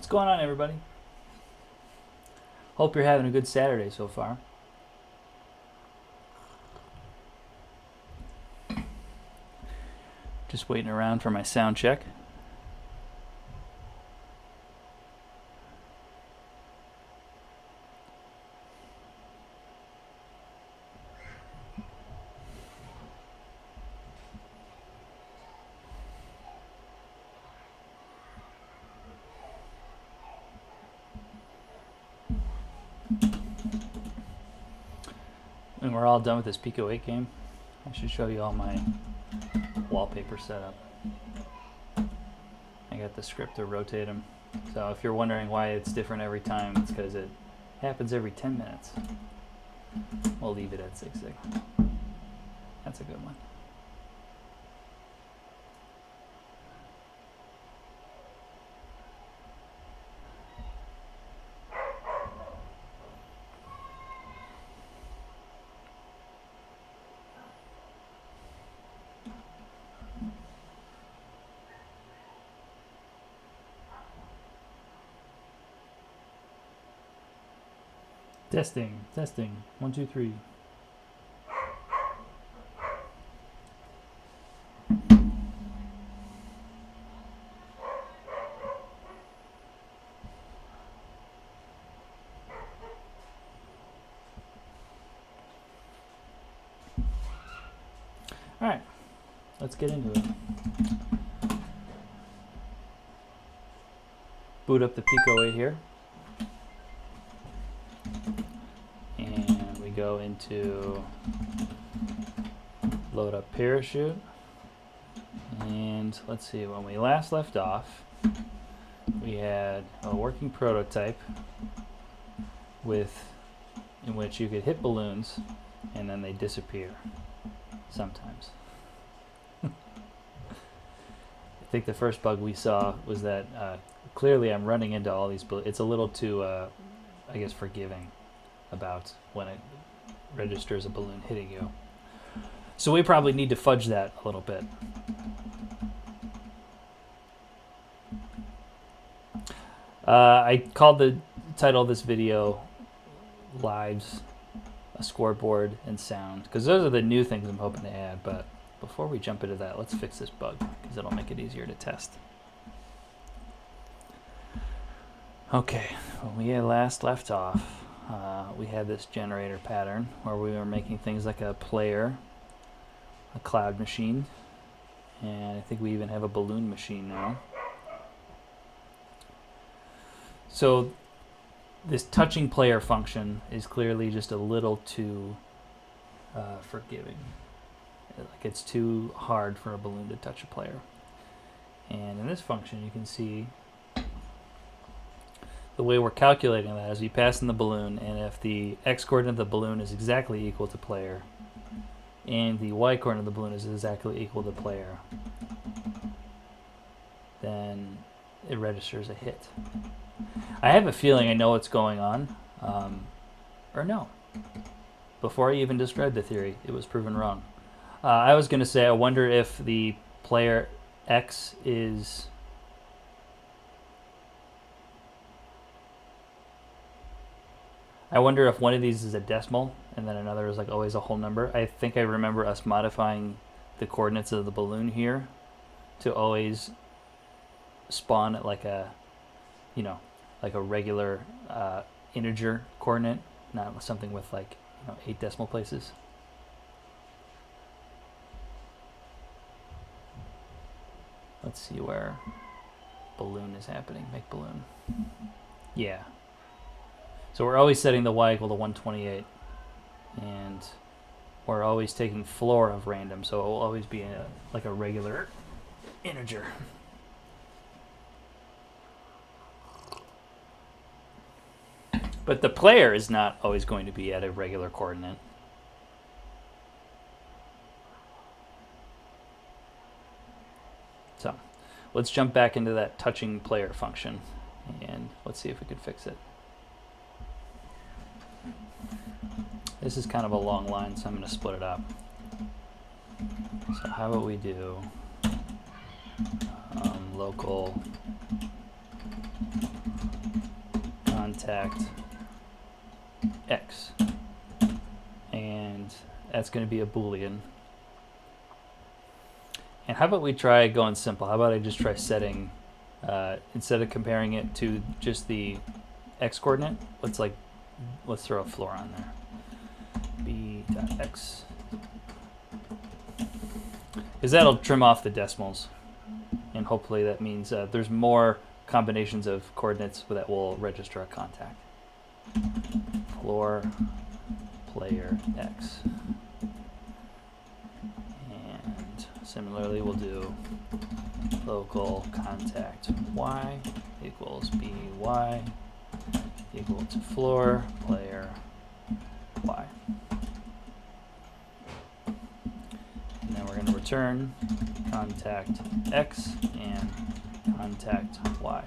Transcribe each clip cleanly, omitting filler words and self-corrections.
What's going on, everybody? Hope you're having a good Saturday so far. Just waiting around for my sound check. When we're all done with this Pico 8 game, I should show you all my wallpaper setup. I got the script to rotate them. So if you're wondering why it's different every time, it's because it happens every 10 minutes. We'll leave it at 6 seconds. That's a good one. Testing, testing, 1, 2, 3. All right, let's get into it. Boot up the Pico 8 here. Go into load up parachute, and let's see, when we last left off we had a working prototype in which you could hit balloons and then they disappear sometimes. I think the first bug we saw was that clearly I'm running into all these balloons. It's a little too I guess forgiving about when it registers a balloon hitting you. So we probably need to fudge that a little bit. I called the title of this video Lives, a Scoreboard, and Sound, because those are the new things I'm hoping to add. But before we jump into that, let's fix this bug, because it'll make it easier to test. Okay, when we had last left off, we had this generator pattern where we were making things like a player, a cloud machine, and I think we even have a balloon machine now. So this touching player function is clearly just a little too forgiving. Like it's too hard for a balloon to touch a player. And in this function you can see the way we're calculating that is we pass in the balloon, and if the x-coordinate of the balloon is exactly equal to player and the y-coordinate of the balloon is exactly equal to player, then it registers a hit. I have a feeling I know what's going on, or no. Before I even described the theory, it was proven wrong. I was going to say I wonder if the player x is... I wonder if one of these is a decimal and then another is like always a whole number. I think I remember us modifying the coordinates of the balloon here to always spawn at like a, you know, like a regular integer coordinate, not something with like, you know, 8 decimal places. Let's see where balloon is happening. Make balloon. Yeah. So we're always setting the y equal to 128, and we're always taking floor of random, so it will always be like a regular integer. But the player is not always going to be at a regular coordinate. So let's jump back into that touching player function, and let's see if we can fix it. This is kind of a long line, so I'm going to split it up. So how about we do local contact x, and that's going to be a Boolean. And how about we try going simple? How about I just try setting, instead of comparing it to just the x coordinate, let's throw a floor on there. b.x, because that'll trim off the decimals, and hopefully that means there's more combinations of coordinates that will register a contact. Floor player x. And similarly, we'll do local contact y equals by equal to floor player y. And then we're going to return contact x and contact y.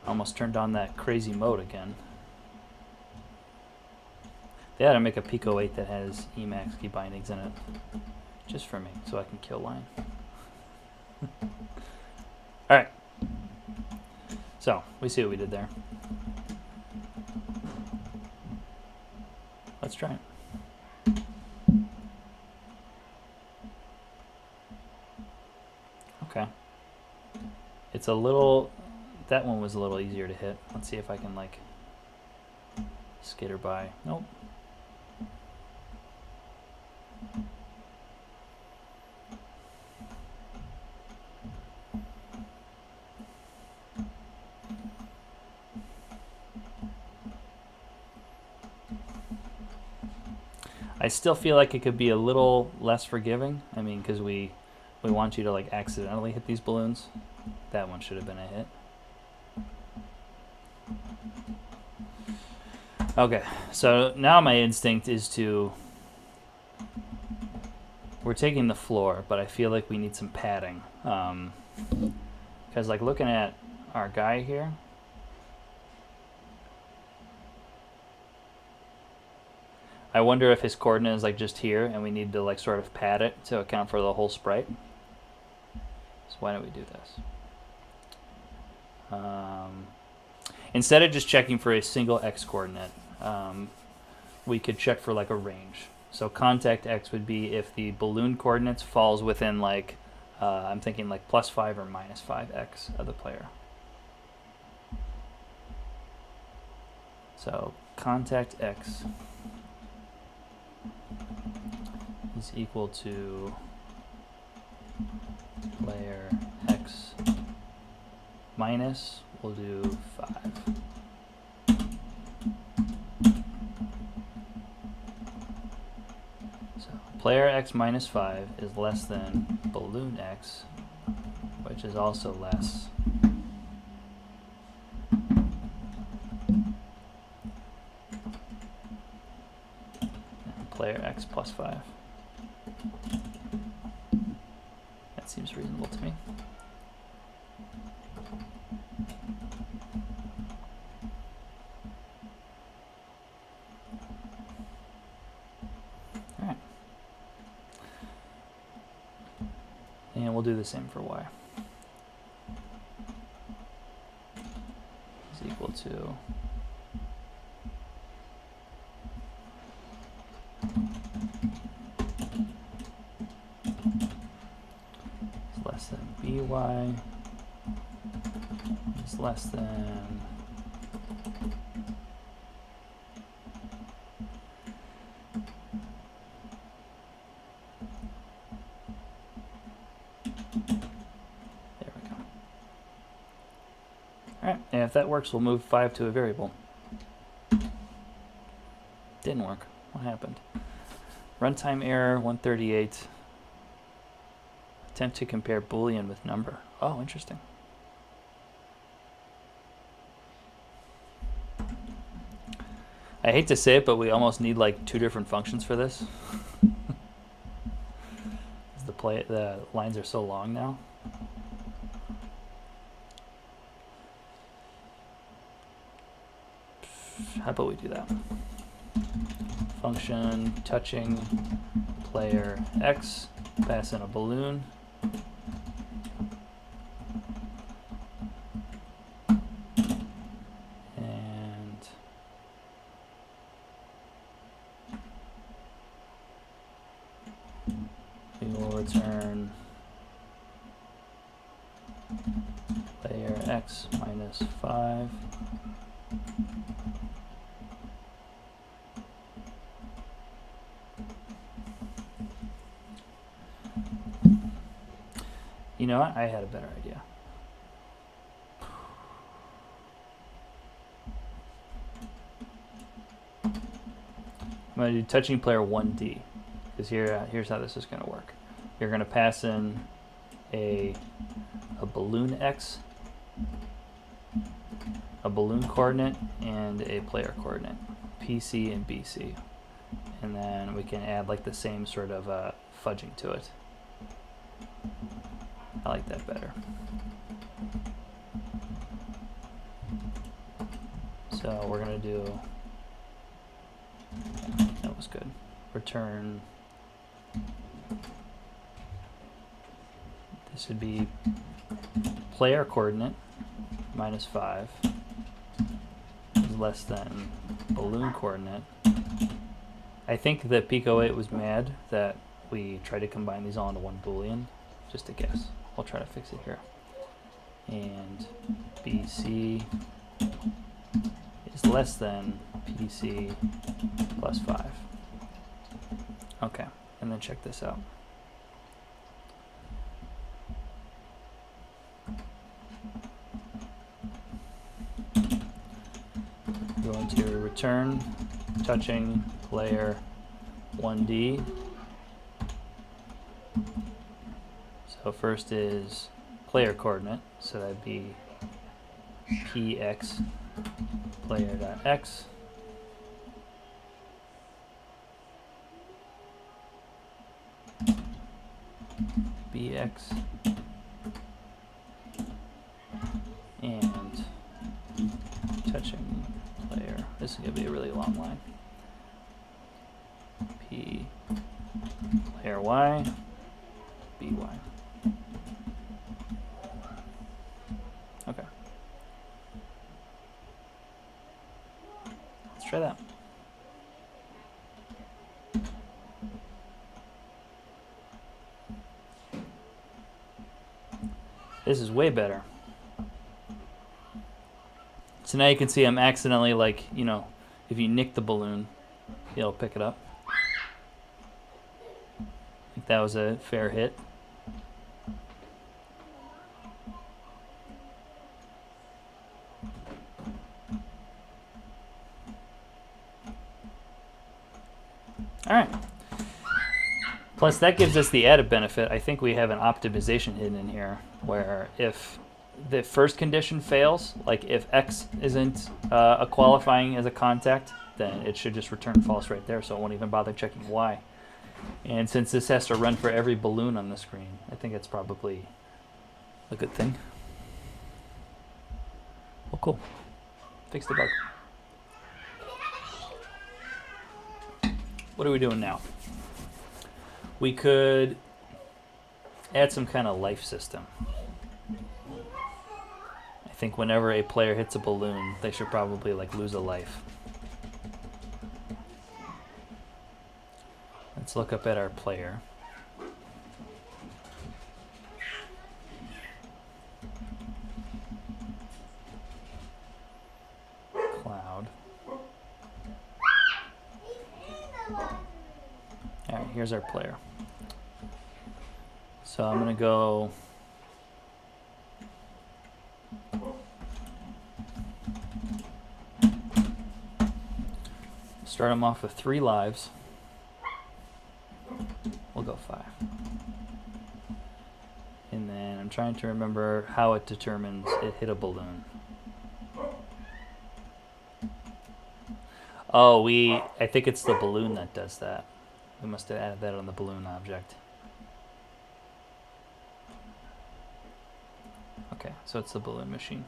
Almost turned on that crazy mode again. They had to make a pico 8 that has Emacs key bindings in it, just for me, so I can kill line. All right. So we see what we did there. Let's try it. Okay. It's a little. That one was a little easier to hit. Let's see if I can like skitter by. Nope. I still feel like it could be a little less forgiving. I mean, because we want you to like accidentally hit these balloons. That one should have been a hit. Okay, so now my instinct is to, we're taking the floor, but I feel like we need some padding. Because like looking at our guy here, I wonder if his coordinate is like just here and we need to like sort of pad it to account for the whole sprite. So why don't we do this? Instead of just checking for a single x coordinate, we could check for like a range. So contact x would be if the balloon coordinates falls within like, I'm thinking like +5 or -5x of the player. So contact x is equal to player x minus, we'll do 5. So player x minus 5 is less than balloon x, which is also less than player x plus 5. That seems reasonable to me. Alright. And we'll do the same for y. Is equal to less than by is less than there we go. Alright, and if that works, we'll move 5 to a variable. Didn't work. What happened? Runtime error 138. Attempt to compare Boolean with number. Oh, interesting. I hate to say it, but we almost need like 2 different functions for this. The lines are so long now. How about we do that? Function touching player x, pass in a balloon, return player x minus 5. You know what? I had a better idea. I'm going to do touching player 1D, because here's how this is going to work. You're going to pass in a balloon x, a balloon coordinate, and a player coordinate, PC and BC. And then we can add like the same sort of fudging to it. I like that better. So we're going to do, that was good, return, this would be player coordinate minus 5 is less than balloon coordinate. I think that pico 8 was mad that we tried to combine these all into one boolean. Just a guess. I'll try to fix it here. And BC is less than PC plus 5. Okay, and then check this out. We're going to return touching player 1D. So first is player coordinate, so that'd be px player.x bx and touching player. This is going to be a really long line. P player y by. Okay. Let's try that. This is way better. So now you can see I'm accidentally, like, you know, if you nick the balloon, it'll pick it up. I think that was a fair hit. All right. Plus, that gives us the added benefit. I think we have an optimization hidden in here, where if the first condition fails, like if X isn't a qualifying as a contact, then it should just return false right there, so it won't even bother checking Y. And since this has to run for every balloon on the screen, I think it's probably a good thing. Well, cool. Fix the bug. What are we doing now? We could add some kind of life system. I think whenever a player hits a balloon, they should probably like lose a life. Let's look up at our player. Cloud. All right, here's our player. So I'm going to go start him off with 3 lives. We'll go 5. And then I'm trying to remember how it determines it hit a balloon. Oh, I think it's the balloon that does that. We must have added that on the balloon object. Okay, so it's the balloon machine.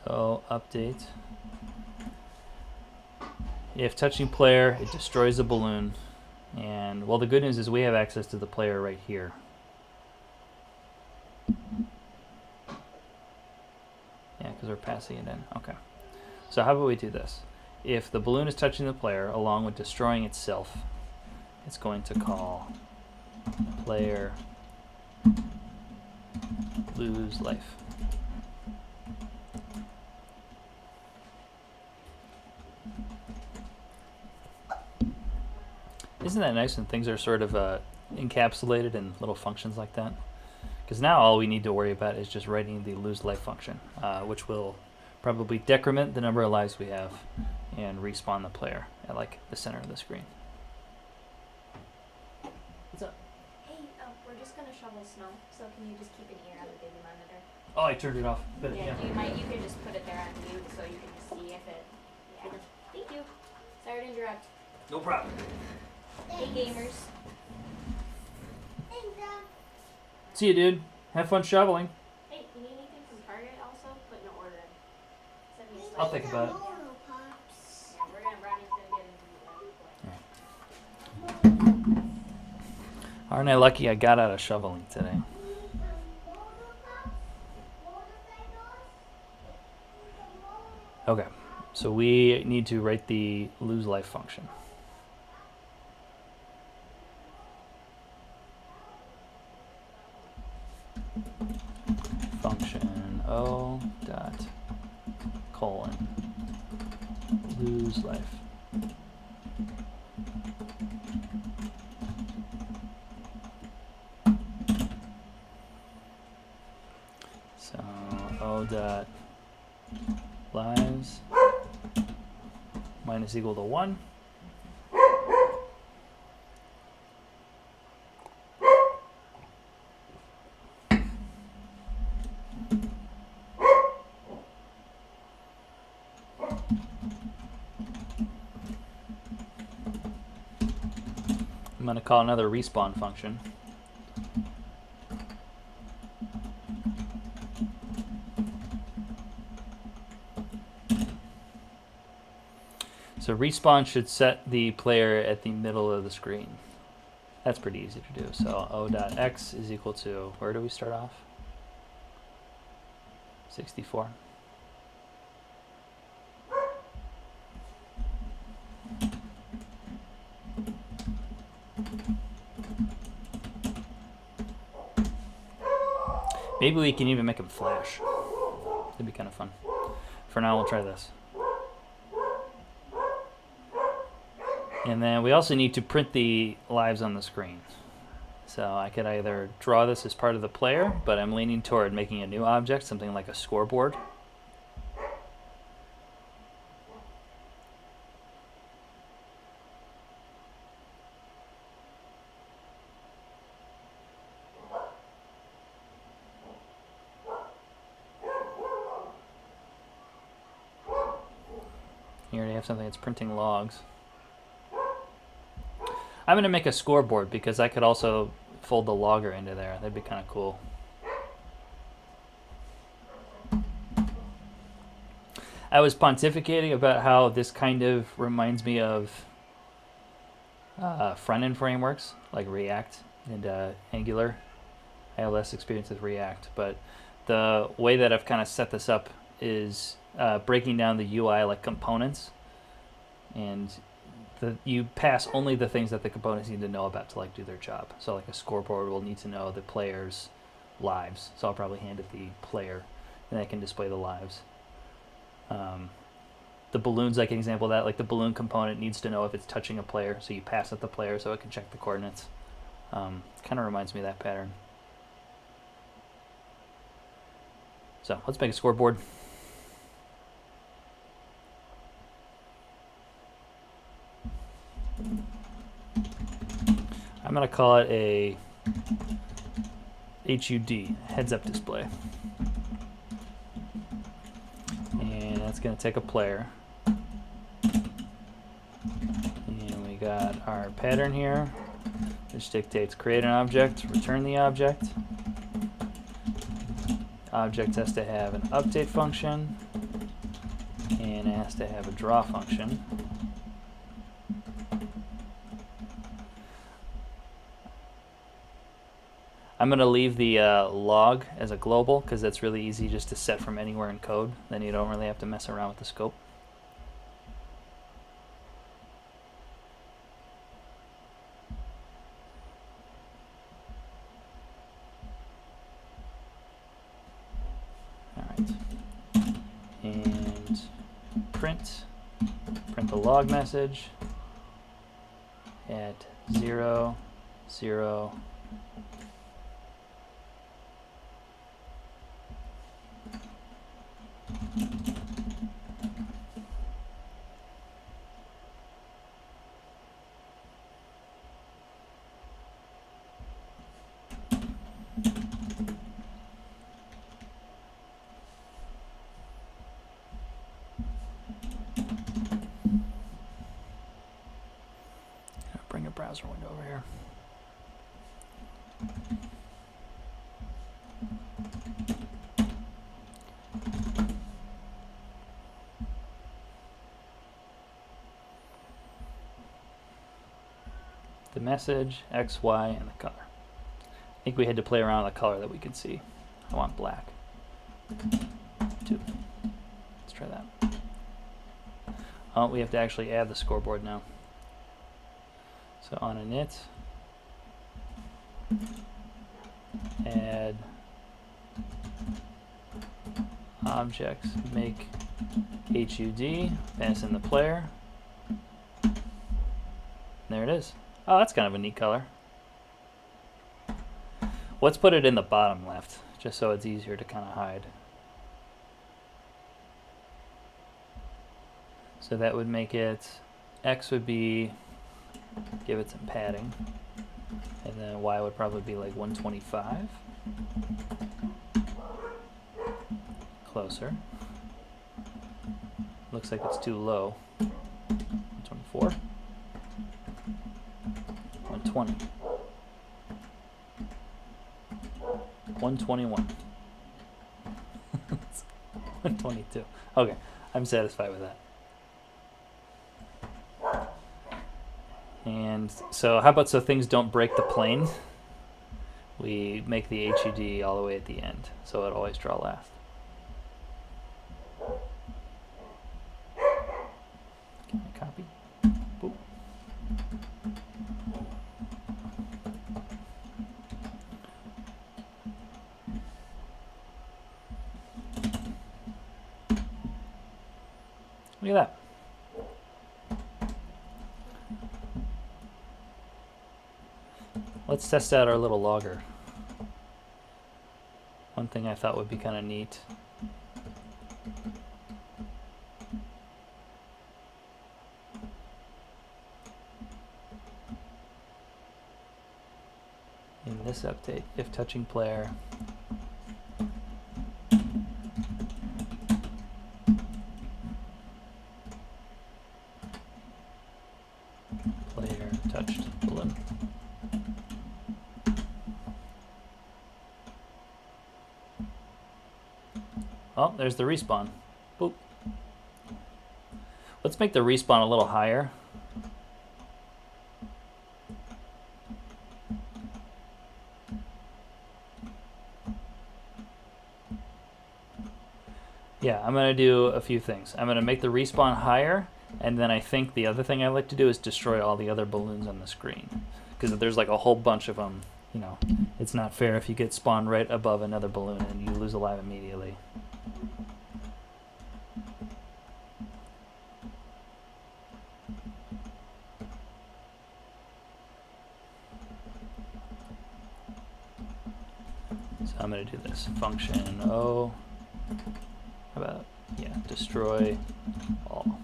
So update. If touching player, it destroys the balloon. And well, the good news is we have access to the player right here. Yeah, because we're passing it in. Okay. So how about we do this? if the balloon is touching the player along with destroying itself, it's going to call player lose life. Isn't that nice when things are sort of encapsulated in little functions like that? Because now all we need to worry about is just writing the lose life function, which will probably decrement the number of lives we have and respawn the player at like the center of the screen. What's up? Hey, we're just gonna shovel snow, so can you just keep an ear on the baby monitor? Oh, I turned it off. But, Yeah, you could just put it there on mute so you can just see if it. Yeah. Thank you. Sorry to interrupt. No problem. Hey, gamers. See you, dude. Have fun shoveling. Hey, you need anything from Target also? Put an order in. Send me a I'll slide. think about it. Yeah, Ronnie's gonna get into it. Aren't I lucky I got out of shoveling today? Okay, so we need to write the lose life function. Function O dot colon lose life. So O dot lives minus equal to 1. I'm going to call another respawn function. So respawn should set the player at the middle of the screen. That's pretty easy to do. So O.x is equal to, where do we start off? 64. Maybe we can even make them flash. That'd be kind of fun. For now, we'll try this. And then we also need to print the lives on the screen. So I could either draw this as part of the player, but I'm leaning toward making a new object, something like a scoreboard. You already have something that's printing logs. I'm going to make a scoreboard because I could also fold the logger into there. That'd be kind of cool. I was pontificating about how this kind of reminds me of front-end frameworks like React and Angular. I have less experience with React, but the way that I've kind of set this up is breaking down the UI like components, and you pass only the things that the components need to know about to like do their job. So like a scoreboard will need to know the player's lives, so I'll probably hand it the player, and I can display the lives. The balloon's like an example of that. Like the balloon component needs to know if it's touching a player, so you pass it the player so it can check the coordinates. Kind of reminds me of that pattern. So let's make a scoreboard. I'm going to call it a HUD, heads-up display. And that's going to take a player. And we got our pattern here, which dictates create an object, return the object. Object has to have an update function, and it has to have a draw function. I'm going to leave the log as a global because that's really easy just to set from anywhere in code. Then you don't really have to mess around with the scope. print the log message at 0, 0, bring a browser window over here. The message, X, Y, and the color. I think we had to play around with the color that we could see. I want black. 2. Let's try that. Oh, we have to actually add the scoreboard now. So on init, add objects, make HUD, pass in the player. There it is. Oh, that's kind of a neat color. Let's put it in the bottom left, just so it's easier to kind of hide. So that would make it, X would be, give it some padding, and then Y would probably be like 125. Closer. Looks like it's too low. 124. 120. 121. 122. Okay, I'm satisfied with that. And so how about so things don't break the plane? We make the HUD all the way at the end, so it'll always draw last. Can I copy? Boop. Look at that. Let's test out our little logger. One thing I thought would be kind of neat. In this update, if touching player, player touched balloon. Oh, there's the respawn. Boop. Let's make the respawn a little higher. Yeah, I'm going to do a few things. I'm going to make the respawn higher, and then I think the other thing I like to do is destroy all the other balloons on the screen. Because there's like a whole bunch of them, you know, it's not fair if you get spawned right above another balloon and you lose a life immediately. So I'm going to do this function O. How about, yeah, destroy all.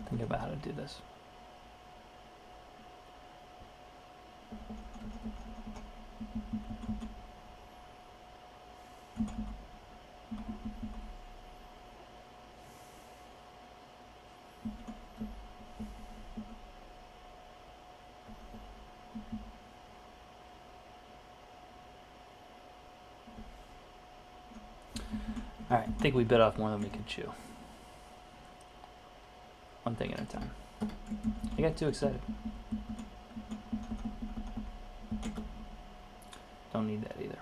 Think about how to do this. Alright, I think we bit off more than we could chew. One thing at a time. I got too excited. Don't need that either.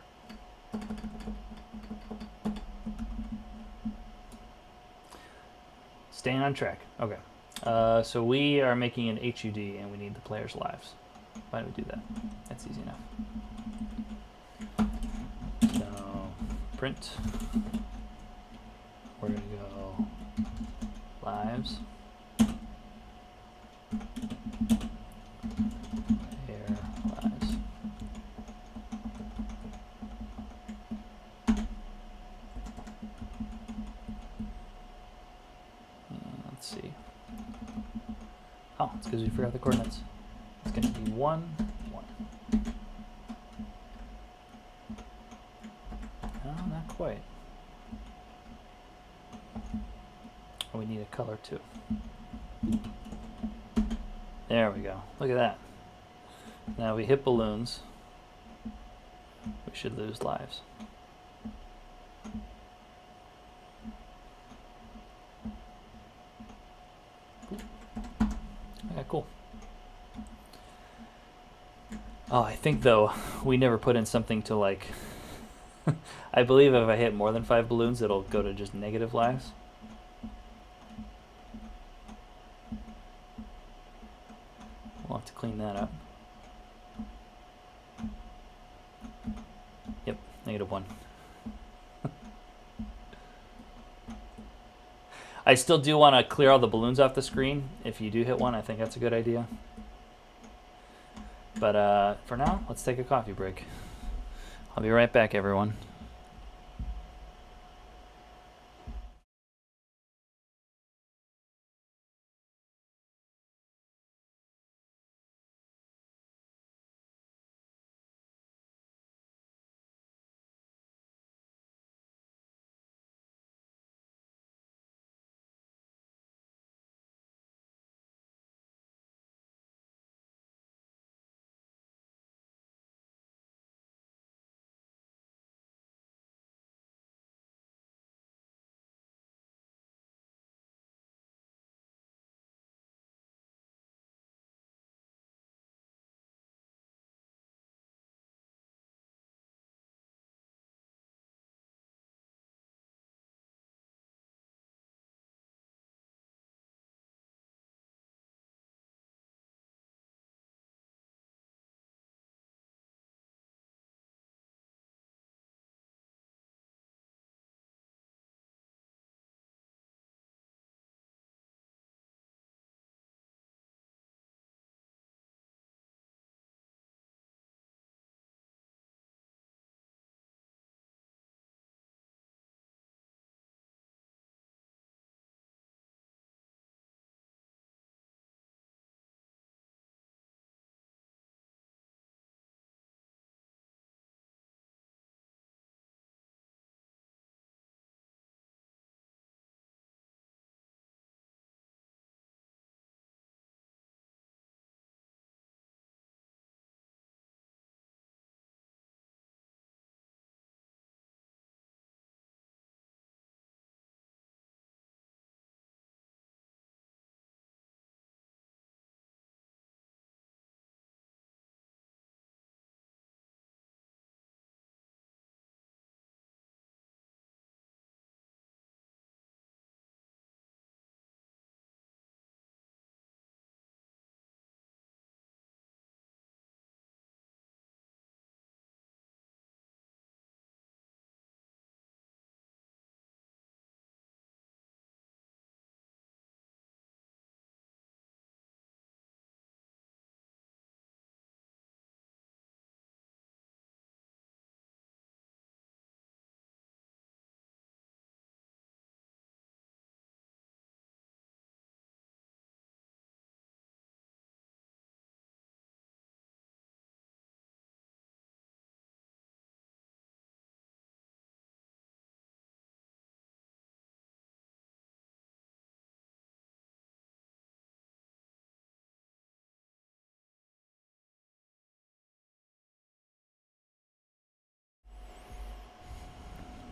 Staying on track. Okay. So we are making an HUD and we need the player's lives. Why do we do that? That's easy enough. So print. We're going to go lives. Player lives. Let's see. Oh, it's because we forgot the coordinates. It's going to be 1, 1. No, not quite. Oh, we need a color too. There we go. Look at that. Now we hit balloons. We should lose lives. Okay, cool. Oh, I think though we never put in something to like. I believe if I hit more than 5 balloons, it'll go to just negative lives. We'll have to clean that up. Yep, -1. I still do want to clear all the balloons off the screen. If you do hit one, I think that's a good idea. But for now, let's take a coffee break. I'll be right back, everyone.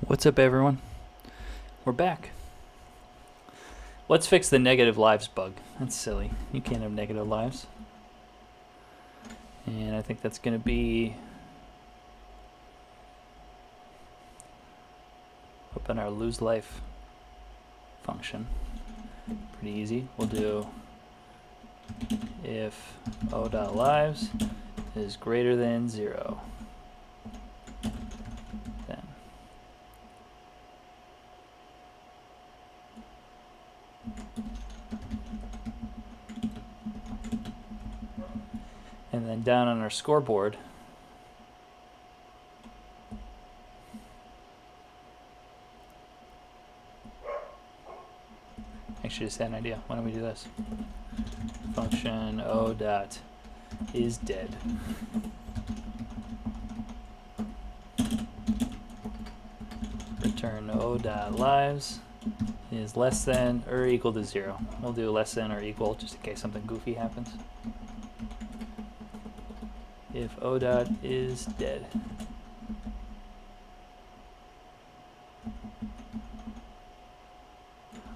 What's up, everyone? We're back. Let's fix the negative lives bug. That's silly. You can't have negative lives. And I think that's going to be up in our lose life function. Pretty easy. We'll do if o.lives is greater than 0. Then and then down on our scoreboard, actually just had an idea. Why don't we do this? Function o dot is dead. Return o dot lives is less than or equal to 0. We'll do less than or equal just in case something goofy happens. If o dot is dead.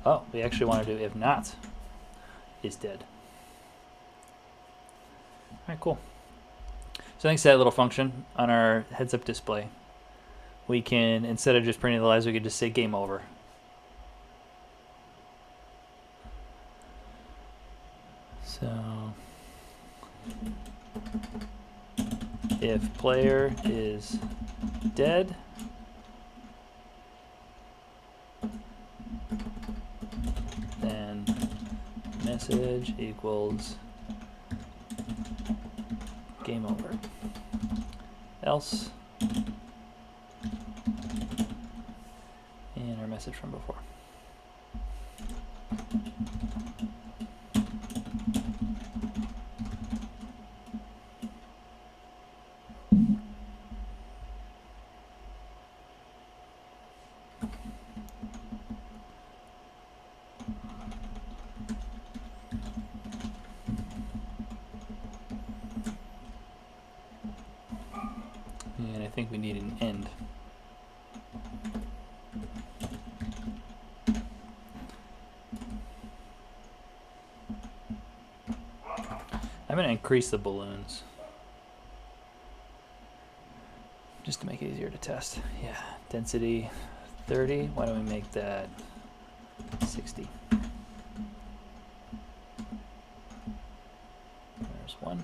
Oh, we actually want to do if not is dead. Alright, cool. So thanks to that little function on our heads-up display, we can, instead of just printing the lives, we could just say game over. So if player is dead, then message equals game over. Else, and our message from before. And I think we need an end. I'm going to increase the balloons just to make it easier to test. Yeah, density 30. Why don't we make that 60? There's 1,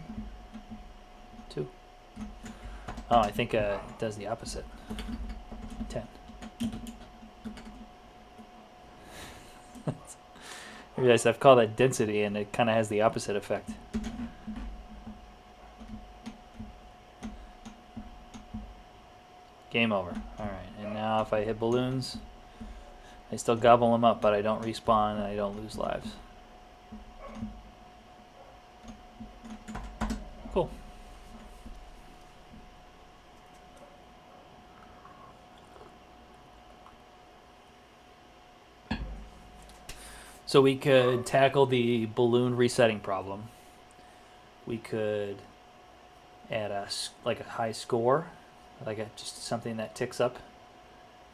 2. Oh, I think it does the opposite. 10. I realized I've called that density and it kind of has the opposite effect. Game over. Alright, and now if I hit balloons, I still gobble them up, but I don't respawn and I don't lose lives. Cool. So we could tackle the balloon resetting problem. We could add a high score, just something that ticks up,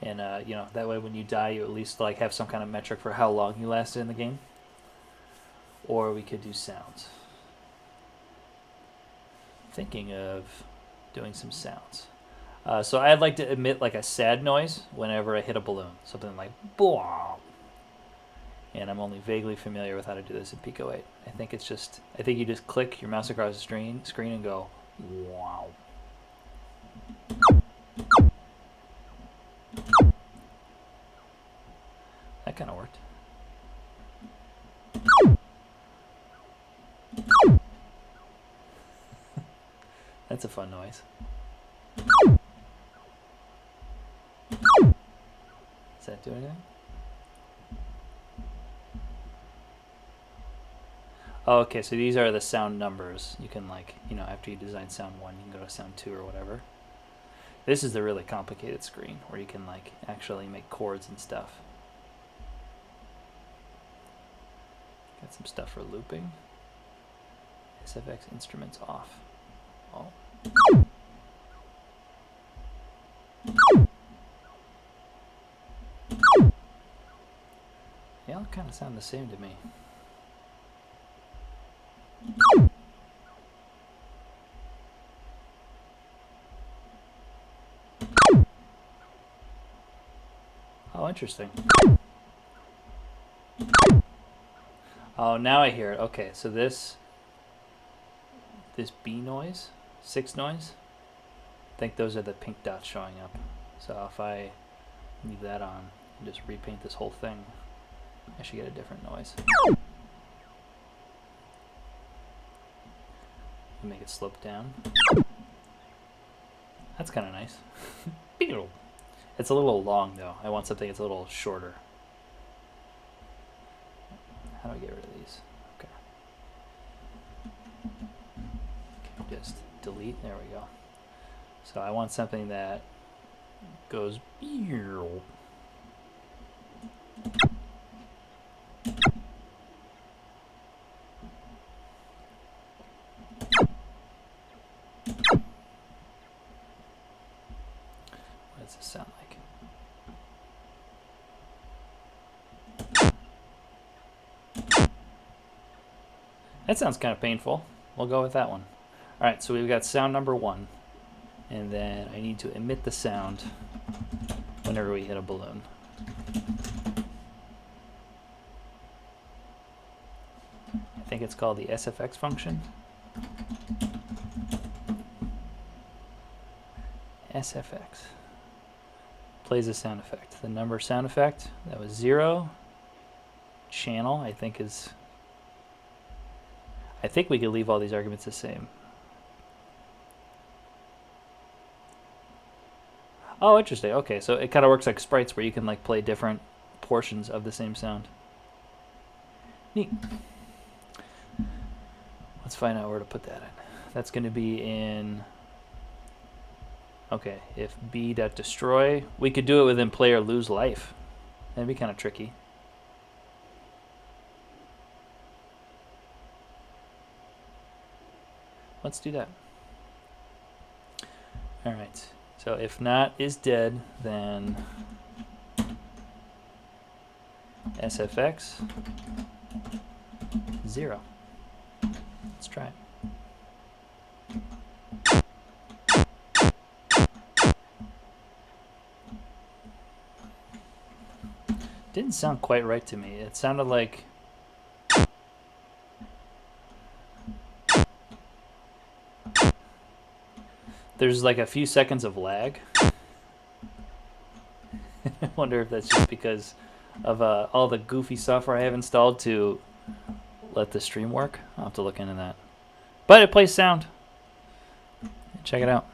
and that way when you die, you at least have some kind of metric for how long you lasted in the game. Or we could do sounds. Thinking of doing some sounds. So I'd like to emit a sad noise whenever I hit a balloon, something like "blah." And I'm only vaguely familiar with how to do this in Pico 8. I think you just click your mouse across the screen and go, wow. That kind of worked. That's a fun noise. Does that do anything? Oh, okay, so these are the sound numbers. You can after you design sound 1, you can go to sound 2 or whatever. This is the really complicated screen where you can actually make chords and stuff. Got some stuff for looping. SFX instruments off. Oh. all kind of sound the same to me. Oh, interesting. Oh, now I hear it. Okay, so this B noise, 6 noise, I think those are the pink dots showing up. So if I leave that on and just repaint this whole thing, I should get a different noise. Make it slope down. That's kind of nice. It's a little long though. I want something that's a little shorter. How do I get rid of these? Okay. Just delete. There we go. So I want something that goes. What does this sound like? That sounds kind of painful. We'll go with that one. All right, so we've got sound number 1. And then I need to emit the sound whenever we hit a balloon. I think it's called the SFX function. SFX. Plays a sound effect. The number sound effect, that was 0. Channel, I think we could leave all these arguments the same. Oh, interesting. Okay, so it kind of works like sprites where you can like play different portions of the same sound. Neat. Let's find out where to put that in. That's going to be in... Okay, if b.destroy, we could do it within player lose life. That'd be kind of tricky. Let's do that. All right. So if not is dead, then SFX 0. Let's try it. Didn't sound quite right to me. It sounded like there's like a few seconds of lag. I wonder if that's just because of all the goofy software I have installed to let the stream work. I'll have to look into that. But it plays sound. Check it out.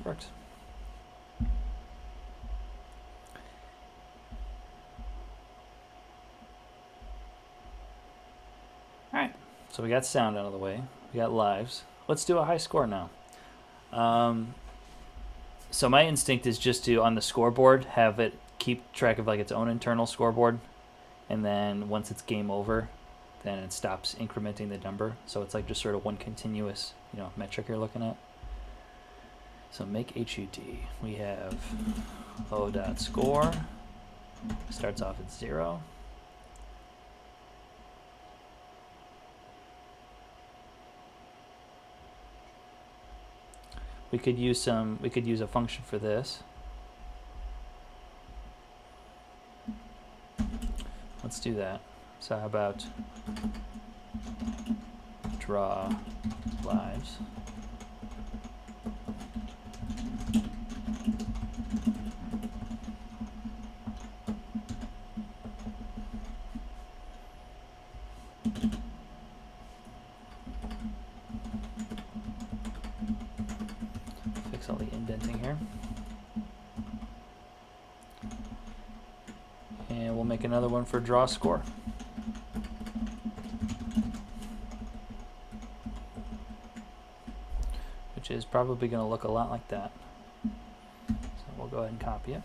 Works. Alright, so we got sound out of the way. We got lives. Let's do a high score now. So my instinct is just to, on the scoreboard, have it keep track of like its own internal scoreboard. And then once it's game over, then it stops incrementing the number. So it's like just sort of one continuous, metric you're looking at. So make HUD. We have O.score. Starts off at 0. We could use a function for this. Let's do that. So how about draw lives? Fix all the indenting here. And we'll make another one for draw score. Which is probably going to look a lot like that. So we'll go ahead and copy it.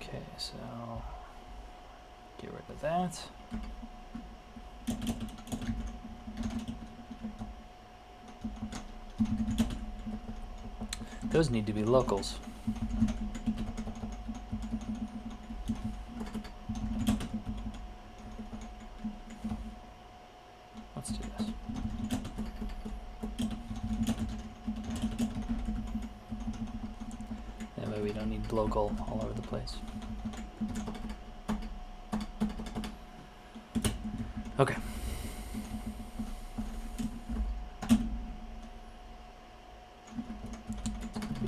Okay, so get rid of that. Those need to be locals. Let's do this. That way we don't need local all over the place. Okay.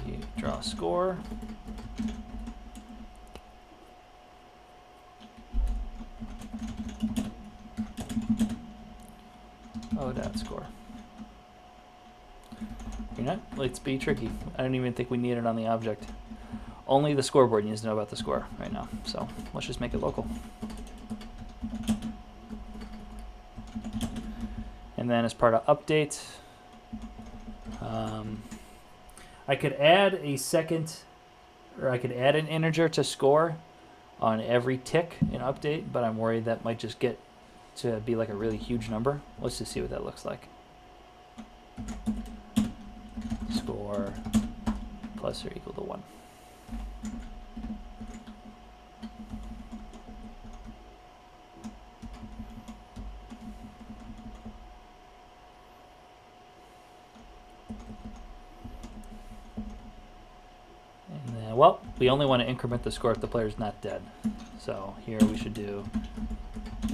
We draw a score. Oh, dot score. You're not. Let's be tricky. I don't even think we need it on the object. Only the scoreboard needs to know about the score right now. So let's just make it local. And then as part of update, I could add a second, or I could add an integer to score on every tick in update, but I'm worried that might just get to be like a really huge number. Let's just see what that looks like. Score plus or equal to 1. And then, well, we only want to increment the score if the player's not dead. So here we should do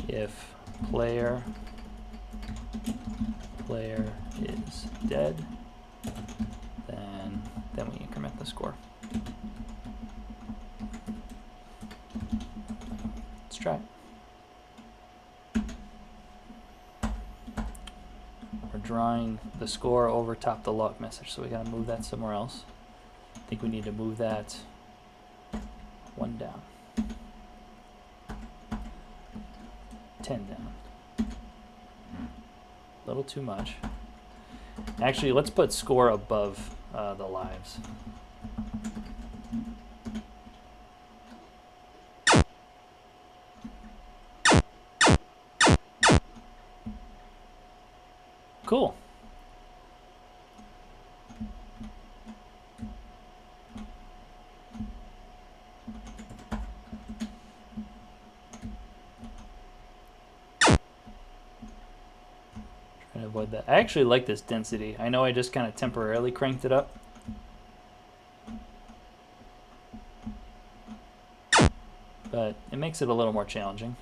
if player is dead, then we increment the score. Let's try it. We're drawing the score over top the log message, so we gotta move that somewhere else. I think we need to move that 1 down. 10 down. A little too much. Actually, let's put score above the lives. Cool. Trying to avoid that. I actually like this density. I know I just kind of temporarily cranked it up. But it makes it a little more challenging.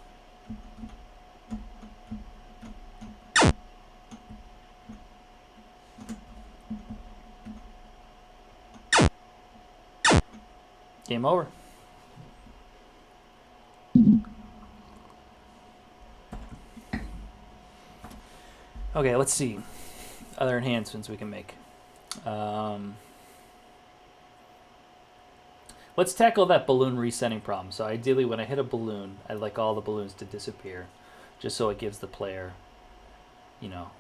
Game over. Okay, let's see. Other enhancements we can make. Let's tackle that balloon resetting problem. So ideally when I hit a balloon, I'd like all the balloons to disappear, just so it gives the player, you know,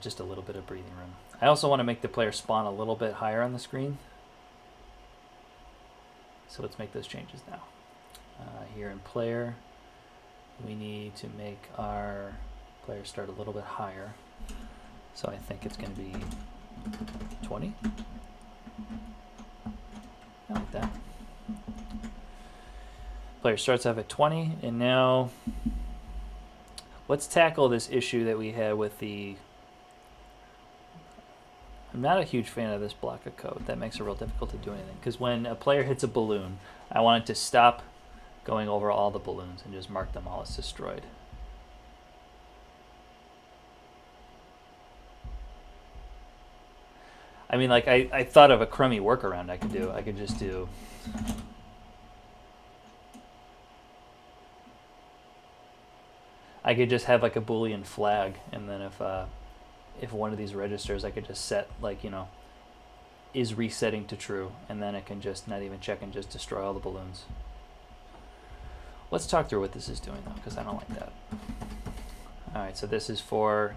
just a little bit of breathing room. I also want to make the player spawn a little bit higher on the screen. So let's make those changes now. Here in player, we need to make our player start a little bit higher. So I think it's going to be 20. I like that. Player starts off at 20, and now let's tackle this issue that we had with the... I'm not a huge fan of this block of code. That makes it real difficult to do anything. Because when a player hits a balloon, I want it to stop going over all the balloons and just mark them all as destroyed. I mean, like, I thought of a crummy workaround I could do. I could just do... I could just have, like, a Boolean flag, and then if one of these registers, I could just set, like, you know, is resetting to true, and then it can just not even check and just destroy all the balloons. Let's talk through what this is doing, though, because I don't like that. All right, so this is for...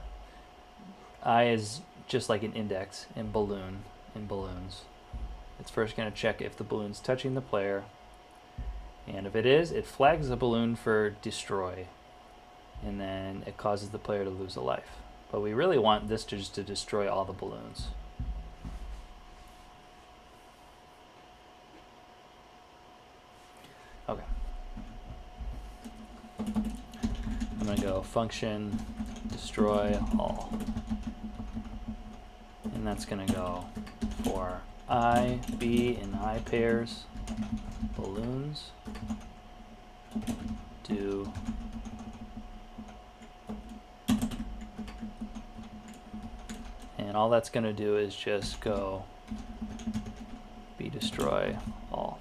I is just like an index in balloon, in balloons. It's first going to check if the balloon's touching the player, and if it is, it flags the balloon for destroy, and then it causes the player to lose a life. But we really want this to just to destroy all the balloons. go function destroy all. And that's going to go for I, B, and I pairs balloons do and all that's going to do is just go B destroy all.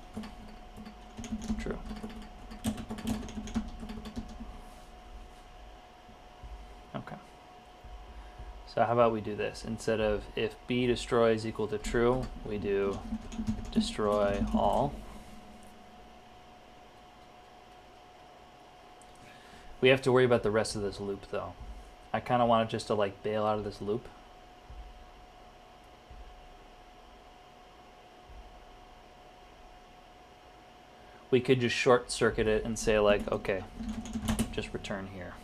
True. Okay. So how about we do this? Instead of if B destroys equal to true, we do destroy all. We have to worry about the rest of this loop though. I kind of want it just to like bail out of this loop. We could just short circuit it and say like, okay, just return here.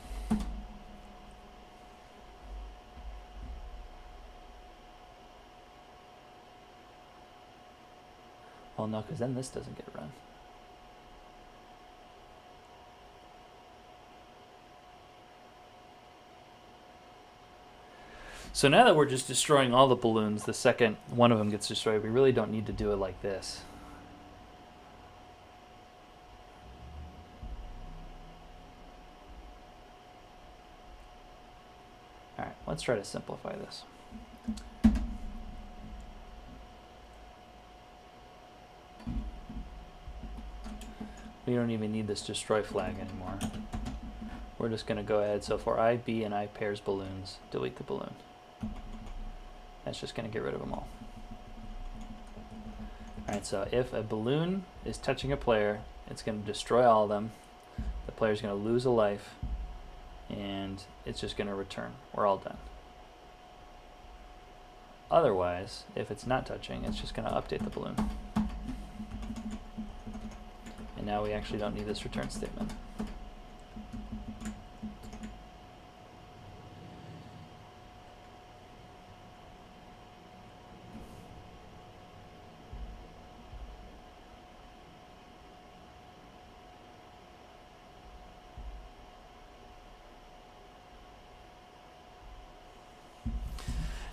Well, no, because then this doesn't get run. So now that we're just destroying all the balloons, the second one of them gets destroyed, we really don't need to do it like this. All right, let's try to simplify this. We don't even need this destroy flag anymore. We're just going to go ahead. So for I, B, and I pairs balloons, delete the balloon. That's just going to get rid of them all. All right, so if a balloon is touching a player, it's going to destroy all of them. The player's going to lose a life, and it's just going to return. We're all done. Otherwise, if it's not touching, it's just going to update the balloon. And now we actually don't need this return statement.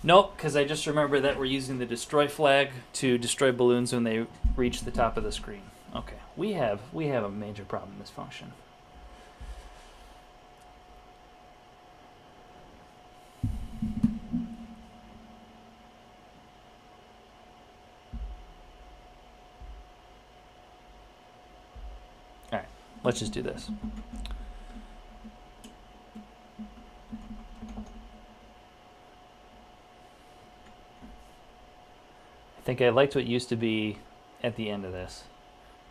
Nope, because I just remember that we're using the destroy flag to destroy balloons when they reach the top of the screen. Okay, we have a major problem in this function. All right, let's just do this. I think I liked what used to be at the end of this,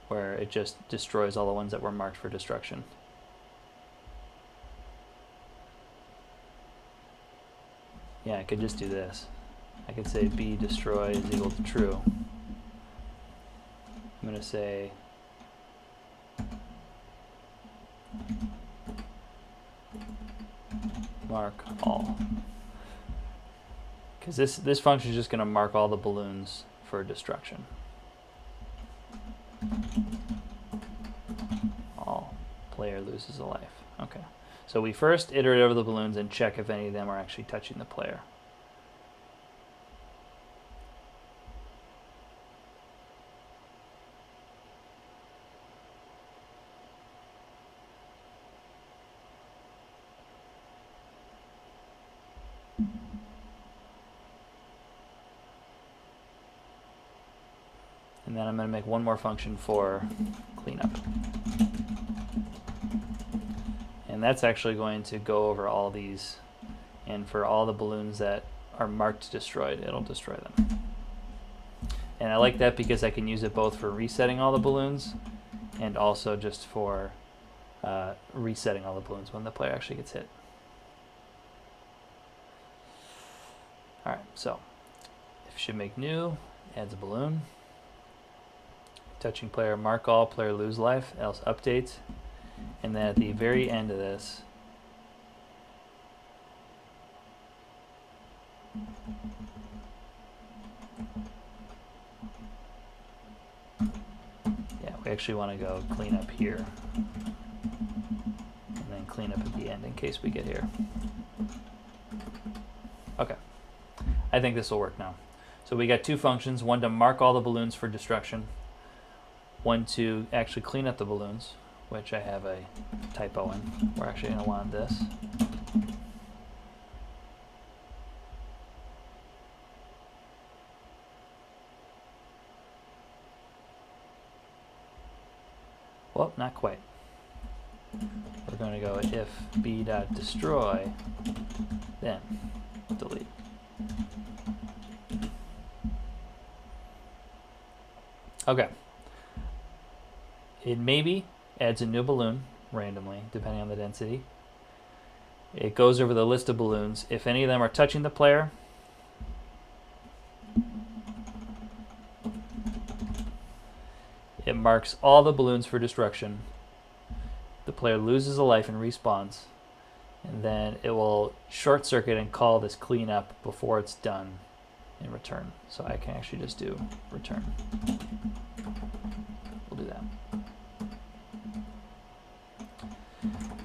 where it just destroys all the ones that were marked for destruction. Yeah, I could just do this. I could say B destroy is equal to true. I'm going to say mark all. Because this function is just going to mark all the balloons for destruction. All player loses a life. Okay. So we first iterate over the balloons and check if any of them are actually touching the player. And then I'm going to make one more function for cleanup. And that's actually going to go over all these. And for all the balloons that are marked destroyed, it'll destroy them. And I like that because I can use it both for resetting all the balloons and also just for resetting all the balloons when the player actually gets hit. All right, so if you should make new, adds a balloon. Touching player, mark all, player lose life, else update. And then at the very end of this, yeah, we actually want to go clean up here. And then clean up at the end in case we get here. Okay. I think this will work now. So we got two functions, one to mark all the balloons for destruction, one to actually clean up the balloons, which I have a typo in. We're actually going to want this. Well, not quite. We're going to go if b.destroy, then delete. Okay. It maybe adds a new balloon randomly, depending on the density. It goes over the list of balloons. If any of them are touching the player, it marks all the balloons for destruction. The player loses a life and respawns. And then it will short circuit and call this cleanup before it's done in return. So I can actually just do return. We'll do that.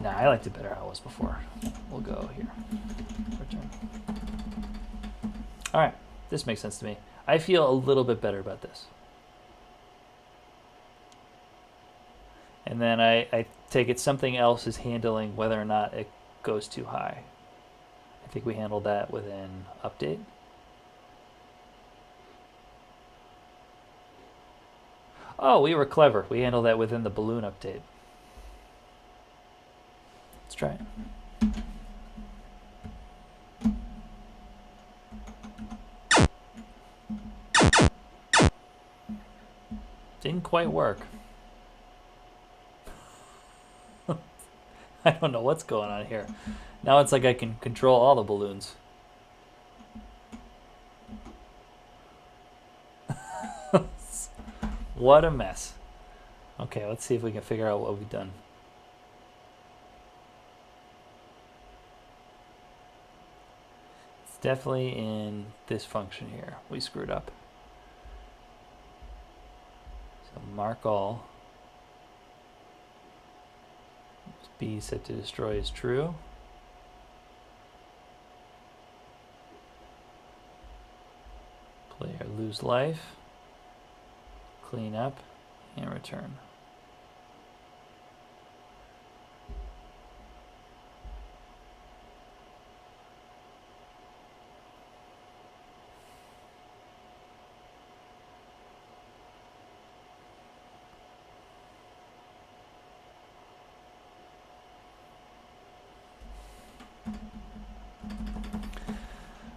Nah, I liked it better how it was before. We'll go here. Return. All right, this makes sense to me. I feel a little bit better about this. And then I take it something else is handling whether or not it goes too high. I think we handled that within update. Oh, we were clever. We handled that within the balloon update. Let's try it. Didn't quite work. I don't know what's going on here. Now it's like I can control all the balloons. What a mess. Okay, let's see if we can figure out what we've done. It's definitely in this function here. We screwed up. So mark all. B set to destroy is true. Player lose life. Clean up and return.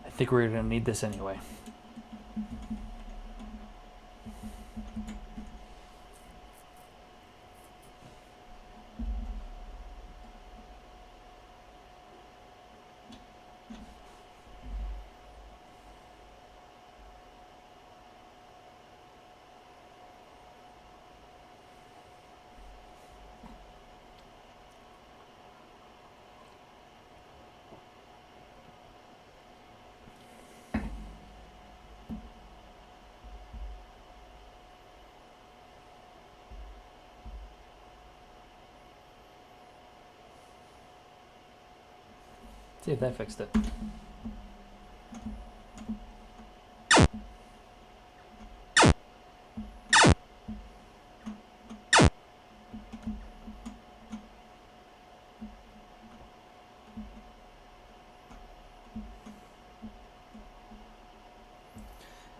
I think we're going to need this anyway. See if that fixed it.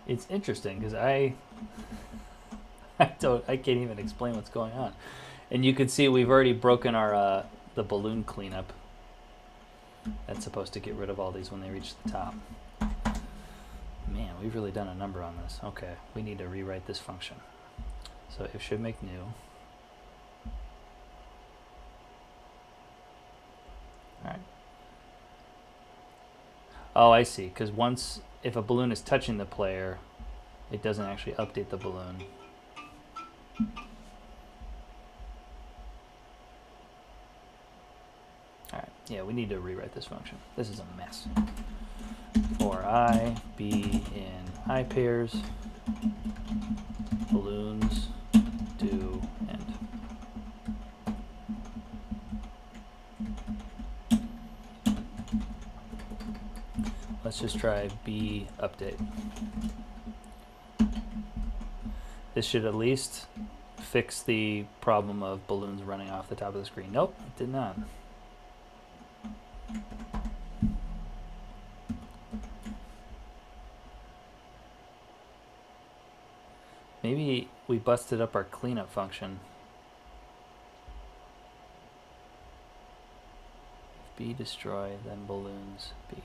It's interesting because I can't even explain what's going on. And you can see we've already broken our the balloon cleanup. That's supposed to get rid of all these when they reach the top. Man, we've really done a number on this. Okay, we need to rewrite this function. So if should make new. All right. Oh, I see. Because once, if a balloon is touching the player, it doesn't actually update the balloon. Alright, yeah, we need to rewrite this function. This is a mess. For I be in I pairs, balloons do end. Let's just try B update. This should at least fix the problem of balloons running off the top of the screen. Nope, it did not. Maybe we busted up our cleanup function. B destroy, then balloons B.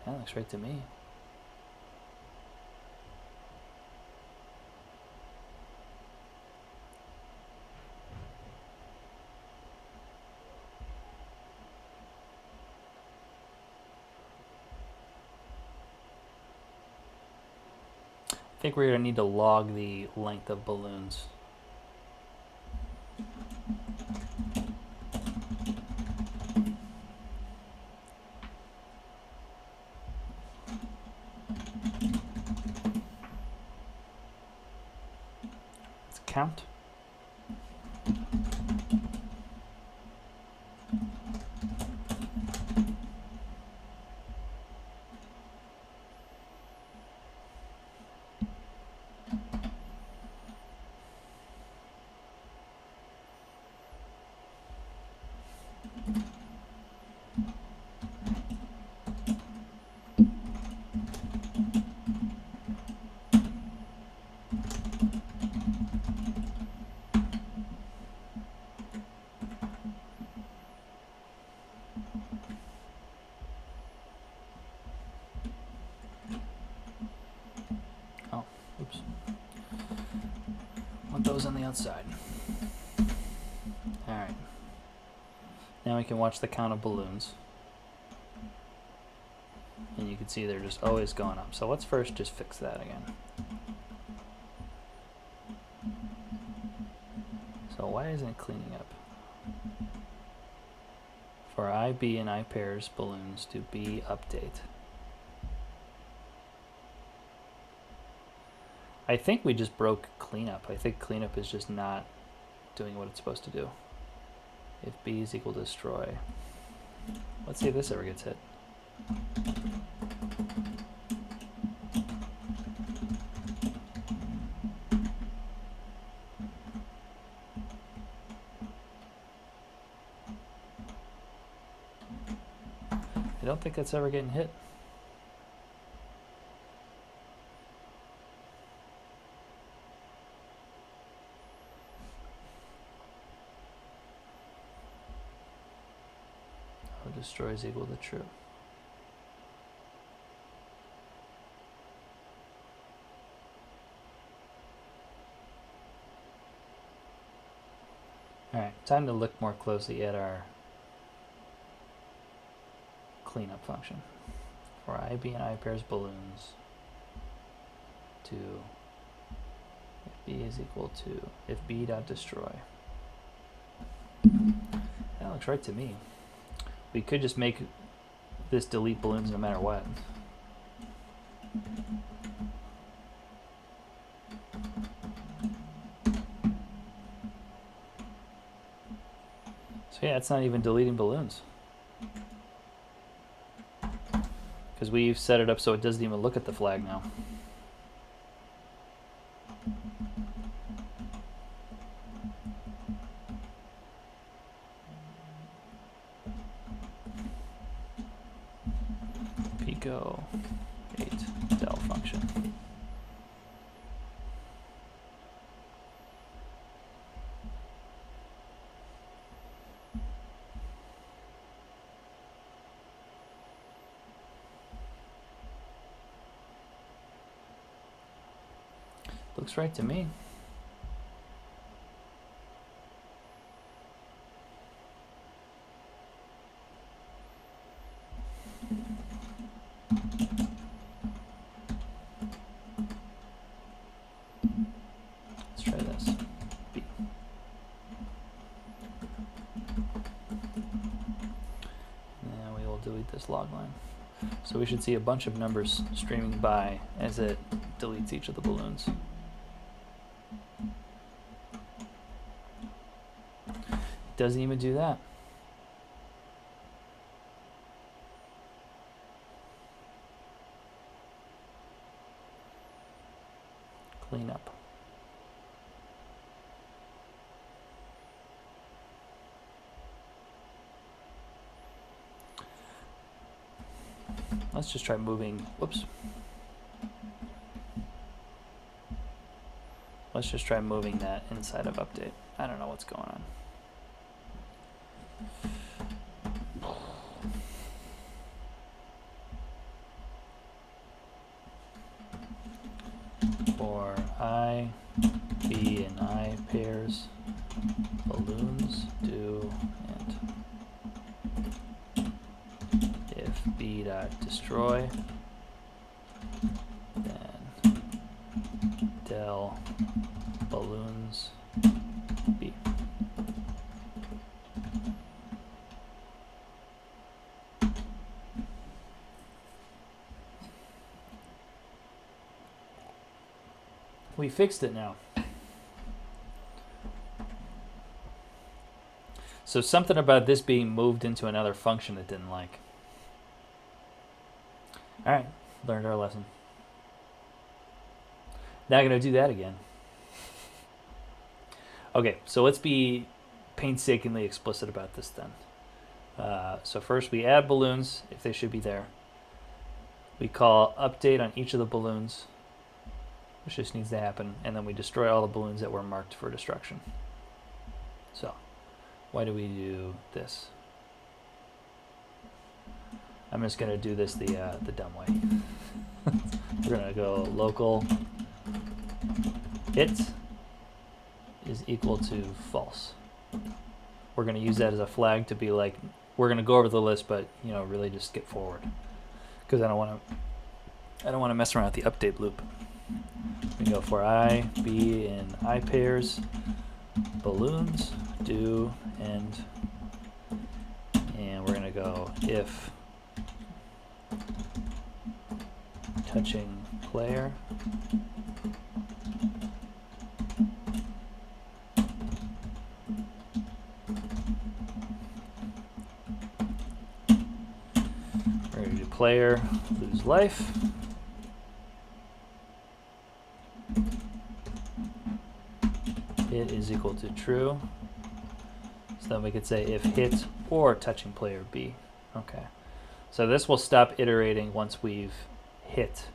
That looks right to me. I think we're going to need to log the length of balloons. Let's count. Oops. Want those on the outside. Alright. Now we can watch the count of balloons. And you can see they're just always going up. So let's first just fix that again. So why isn't it cleaning up? For I, B, and I pairs balloons to B update. I think we just broke cleanup. I think cleanup is just not doing what it's supposed to do. If B is equal to destroy. Let's see if this ever gets hit. I don't think that's ever getting hit. Destroy is equal to true. Alright, time to look more closely at our cleanup function. For I, B, and I pairs balloons to if B is equal to if B dot destroy. That looks right to me. We could just make this delete balloons no matter what. So yeah, it's not even deleting balloons. Because we've set it up so it doesn't even look at the flag now. Pico 8 del function. Looks right to me. Let's try this. B. Now we will delete this log line. So we should see a bunch of numbers streaming by as it deletes each of the balloons. Doesn't even do that. clean up. Let's just try moving, whoops. Let's just try moving that inside of update. I don't know what's going on. For I, B, and I pairs, balloons do and if B dot destroy, then del balloons B. We fixed it now. So something about this being moved into another function it didn't like. All right, learned our lesson. Not going to do that again. Okay, so let's be painstakingly explicit about this then. So first we add balloons if they should be there. We call update on each of the balloons, which just needs to happen, and then we destroy all the balloons that were marked for destruction. So why do we do this? I'm just going to do this the dumb way. We're going to go local hit is equal to false. We're going to use that as a flag to be like, we're going to go over the list, but you know, really just skip forward because I don't want to mess around with the update loop. We go for I, B, and I pairs, balloons do end, and we're going to go if touching player we're going to do player lose life, it is equal to true. So then we could say if hit or touching player B. Okay. So this will stop iterating once we've hit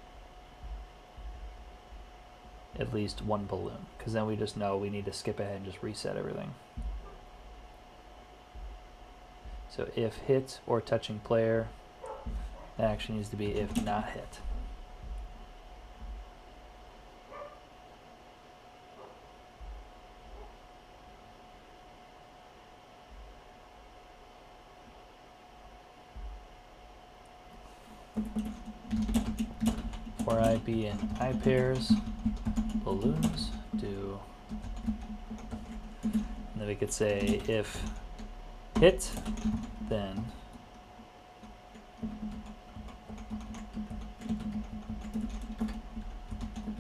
at least one balloon, because then we just know we need to skip ahead and just reset everything. So if hit or touching player, that actually needs to be if not hit. For I, B, and I pairs, balloons do. And then we could say if hit, then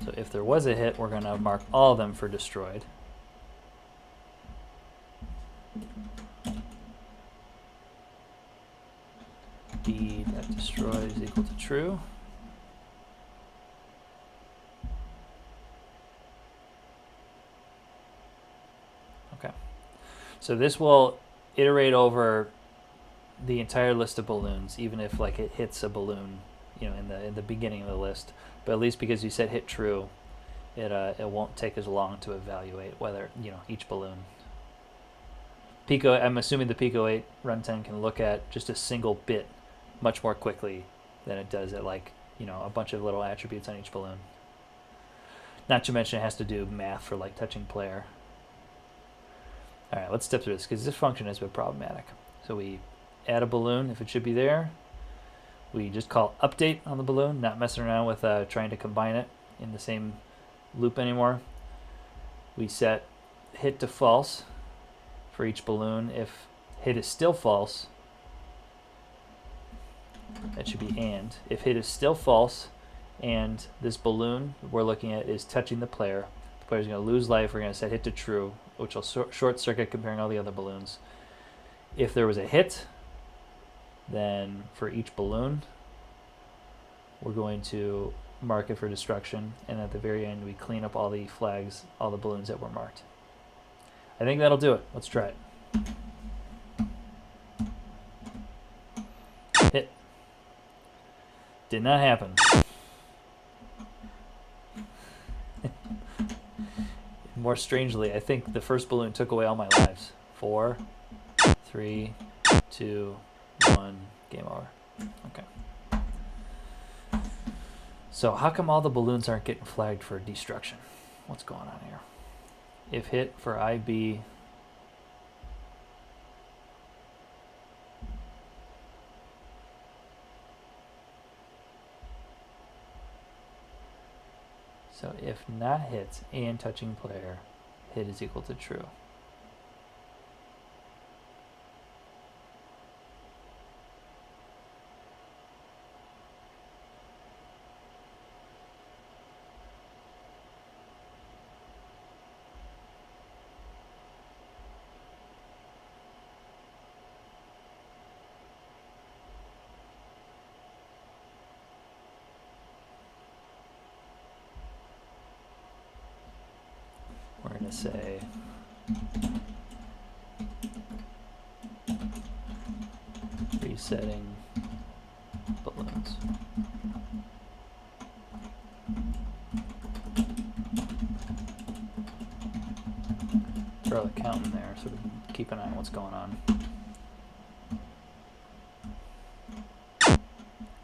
so if there was a hit, we're going to mark all of them for destroyed. B that destroys is equal to true. Okay. So this will iterate over the entire list of balloons, even if like it hits a balloon, you know, in the beginning of the list. But at least because you said hit true, it won't take as long to evaluate whether, you know, each balloon. Pico, I'm assuming the Pico 8 runtime can look at just a single bit much more quickly than it does at like, you know, a bunch of little attributes on each balloon. Not to mention it has to do math for like touching player. All right, let's step through this because this function has been problematic. So we add a balloon if it should be there. We just call update on the balloon, not messing around with trying to combine it in the same loop anymore. We set hit to false for each balloon. If hit is still false, that should be and. If hit is still false and this balloon we're looking at is touching the player's going to lose life, we're going to set hit to true, which will short circuit comparing all the other balloons. If there was a hit, then for each balloon, we're going to mark it for destruction, and at the very end we clean up all the flags, all the balloons that were marked. I think that'll do it. Let's try it. Hit. Did not happen. More strangely, I think the first balloon took away all my lives. 4, 3, 2, 1, game over. Okay. So how come all the balloons aren't getting flagged for destruction? What's going on here? If hit for IB. So if not hit and touching player, hit is equal to true. We're going to say resetting balloons. Throw the count in there so we can keep an eye on what's going on.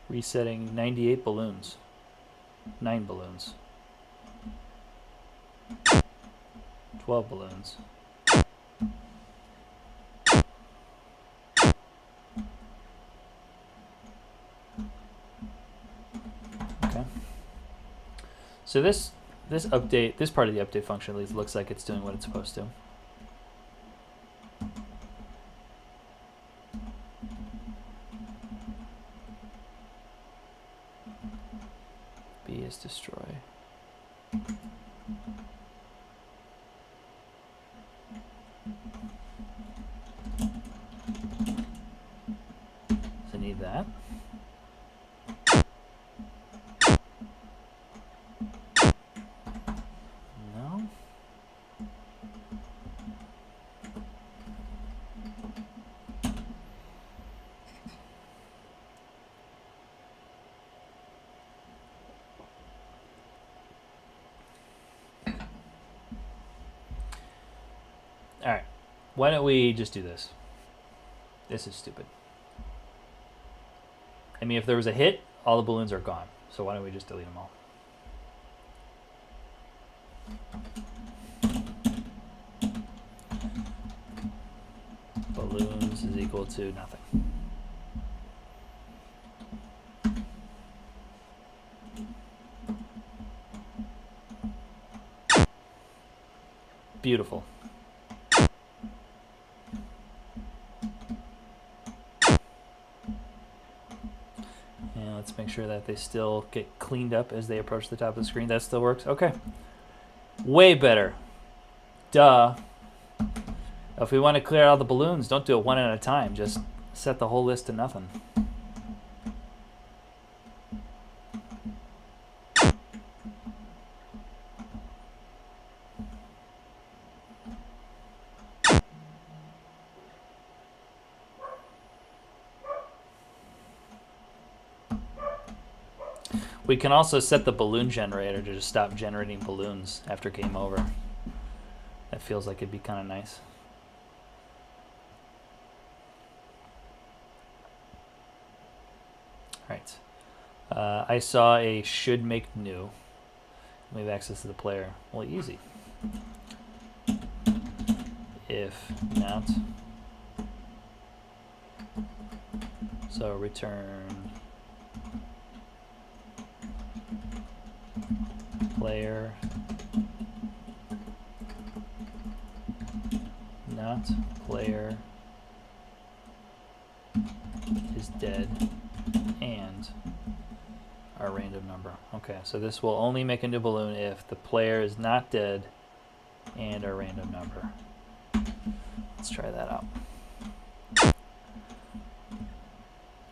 Resetting 98 balloons. 9 balloons. 12 balloons. Okay. So this update, this part of the update function at least looks like it's doing what it's supposed to. B is destroy. So need that. No. All right. Why don't we just do this? This is stupid. I mean, if there was a hit, all the balloons are gone. So why don't we just delete them all? Balloons is equal to nothing. Beautiful. And let's make sure that they still get cleaned up as they approach the top of the screen. That still works? Okay. Way better. Duh. If we want to clear out all the balloons, don't do it one at a time. Just set the whole list to nothing. We can also set the balloon generator to just stop generating balloons after game over. That feels like it'd be kind of nice. Right. I saw a should make new. We have access to the player. Well, easy. If not, so return player not player is dead and our random number. Okay, so this will only make a new balloon if the player is not dead and our random number. Let's try that out.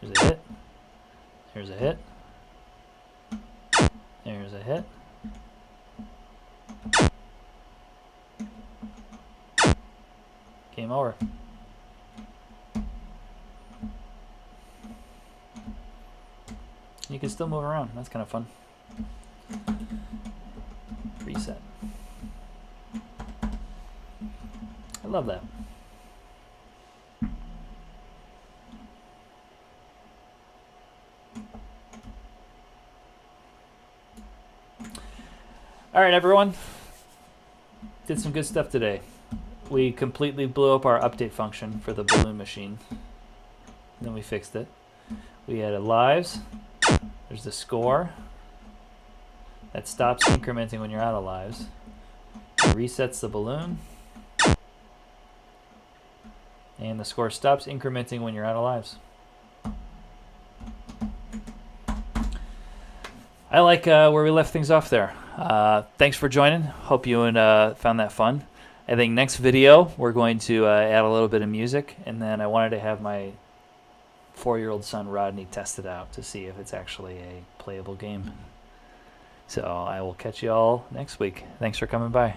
Here's a hit. Here's a hit. There's a hit. Game over. You can still move around. That's kind of fun. Reset. I love that. All right, everyone. Did some good stuff today. We completely blew up our update function for the balloon machine. Then we fixed it. We added lives. There's the score. That stops incrementing when you're out of lives. It resets the balloon. And the score stops incrementing when you're out of lives. I like where we left things off there. Thanks for joining. Hope you found that fun. I think next video we're going to add a little bit of music, and then I wanted to have my 4-year-old son Rodney test it out to see if it's actually a playable game. So I will catch you all next week. Thanks for coming by.